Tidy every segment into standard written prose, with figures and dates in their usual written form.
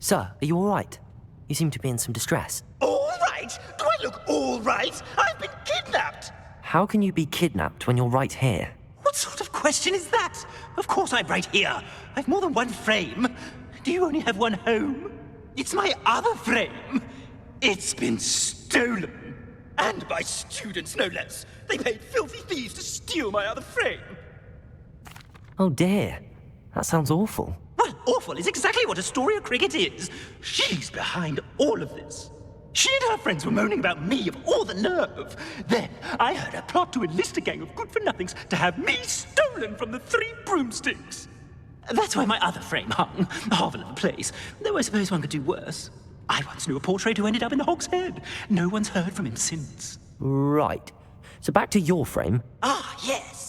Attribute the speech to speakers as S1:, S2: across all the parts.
S1: Sir, are you all right? You seem to be in some distress.
S2: All right? Do I look all right? I've been kidnapped!
S1: How can you be kidnapped when you're right here?
S2: What sort of question is that? Of course I'm right here. I've more than one frame. Do you only have one home? It's my other frame. It's been stolen. And by students, no less. They paid filthy thieves to steal my other frame.
S1: Oh dear. That sounds awful.
S2: Well, awful is exactly what Astoria Cricket is. She's behind all of this. She and her friends were moaning about me of all the nerve. Then I heard her plot to enlist a gang of good-for-nothings to have me stolen from the Three Broomsticks. That's where my other frame hung, a hovel of a place, though I suppose one could do worse. I once knew a portrait who ended up in the Hog's Head. No one's heard from him since.
S1: Right. So back to your frame.
S2: Ah, yes.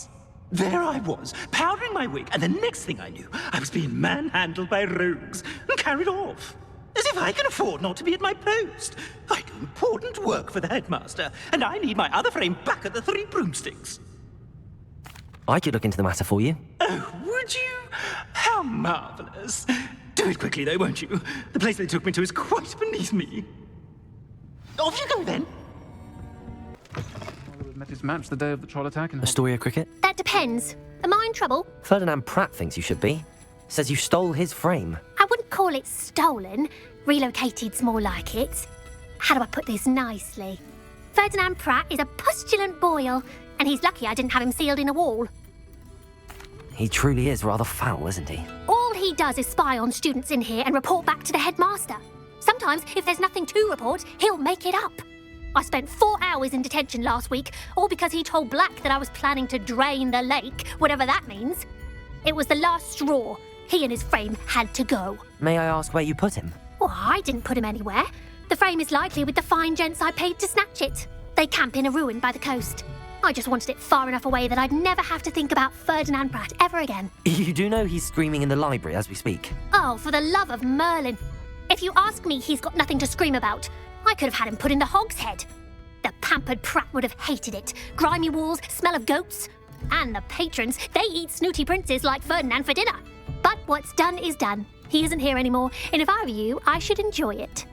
S2: There I was, powdering my wig, and the next thing I knew, I was being manhandled by rogues and carried off. As if I can afford not to be at my post. I do important work for the headmaster, and I need my other frame back at the Three Broomsticks.
S1: I could look into the matter for you.
S2: Oh, would you? How marvelous. Do it quickly, though, won't you? The place they took me to is quite beneath me. Off you go, then.
S3: Met his match the day of the troll attack in
S1: Astoria Cricket?
S4: That depends. Am I in trouble?
S1: Ferdinand Pratt thinks you should be. Says you stole his frame.
S4: I wouldn't call it stolen. Relocated's more like it. How do I put this nicely? Ferdinand Pratt is a pustulant boil, and he's lucky I didn't have him sealed in a wall.
S1: He truly is rather foul, isn't he?
S4: All he does is spy on students in here and report back to the headmaster. Sometimes, if there's nothing to report, he'll make it up. I spent 4 hours in detention last week, all because he told Black that I was planning to drain the lake, whatever that means. It was the last straw. He and his frame had to go.
S1: May I ask where you put him?
S4: Well, I didn't put him anywhere. The frame is likely with the fine gents I paid to snatch it. They camp in a ruin by the coast. I just wanted it far enough away that I'd never have to think about Ferdinand Pratt ever again.
S1: You do know he's screaming in the library as we speak.
S4: Oh, for the love of Merlin. If you ask me, he's got nothing to scream about. I could have had him put in the Hog's Head. The pampered Pratt would have hated it. Grimy walls, smell of goats. And the patrons, they eat snooty princes like Ferdinand for dinner. But what's done is done. He isn't here anymore, and if I were you, I should enjoy it.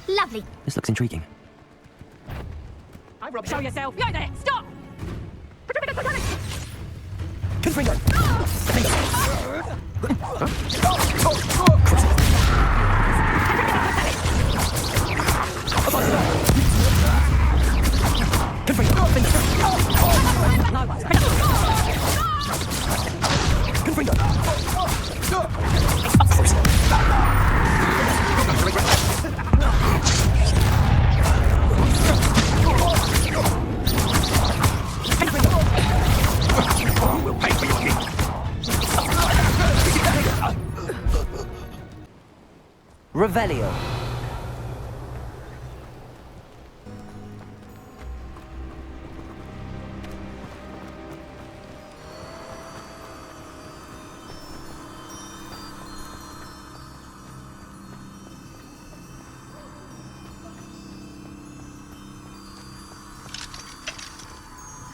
S4: Lovely.
S1: This looks intriguing.
S5: Show yourself! Yo there! Stop!
S1: Confringo! Revelio.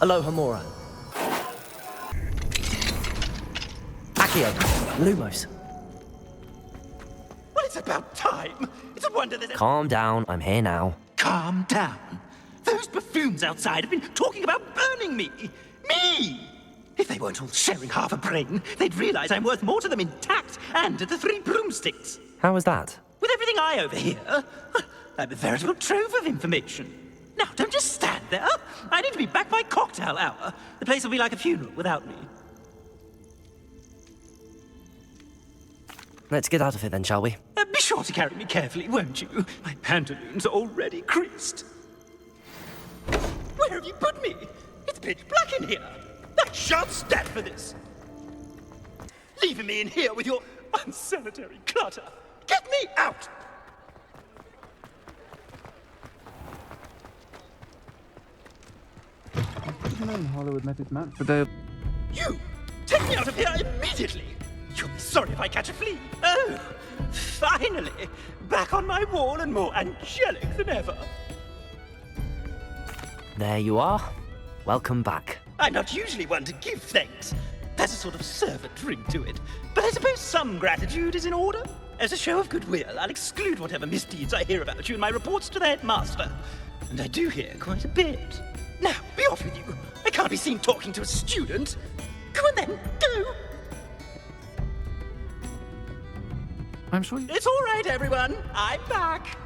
S1: Aloha Mora. Accio. Lumos.
S2: Well, it's about time. It's a wonder that...
S1: Calm down, I'm here now.
S2: Calm down. Those buffoons outside have been talking about burning me. Me! If they weren't all sharing half a brain, they'd realize I'm worth more to them intact and at the Three Broomsticks.
S1: How was that?
S2: With everything I overhear, I'm a veritable trove of information. Now, don't just stand there. I need to be back by cocktail hour. The place will be like a funeral without me.
S1: Let's get out of here then, shall we?
S2: Be sure to carry me carefully, won't you? My pantaloons are already creased. Where have you put me? It's pitch black in here. I shan't stand for this. Leaving me in here with your unsanitary clutter. Get me out!
S3: Hollywood met his match the day of...
S2: You! Take me out of here immediately! You'll be sorry if I catch a flea. Oh, finally! Back on my wall and more angelic than ever.
S1: There you are. Welcome back.
S2: I'm not usually one to give thanks. There's a sort of servant ring to it. But I suppose some gratitude is in order. As a show of goodwill, I'll exclude whatever misdeeds I hear about you in my reports to the headmaster. And I do hear quite a bit. Now, be off with you. I can't be seen talking to a student. Go on then, go.
S3: I'm sure you...
S2: It's all right, everyone. I'm back.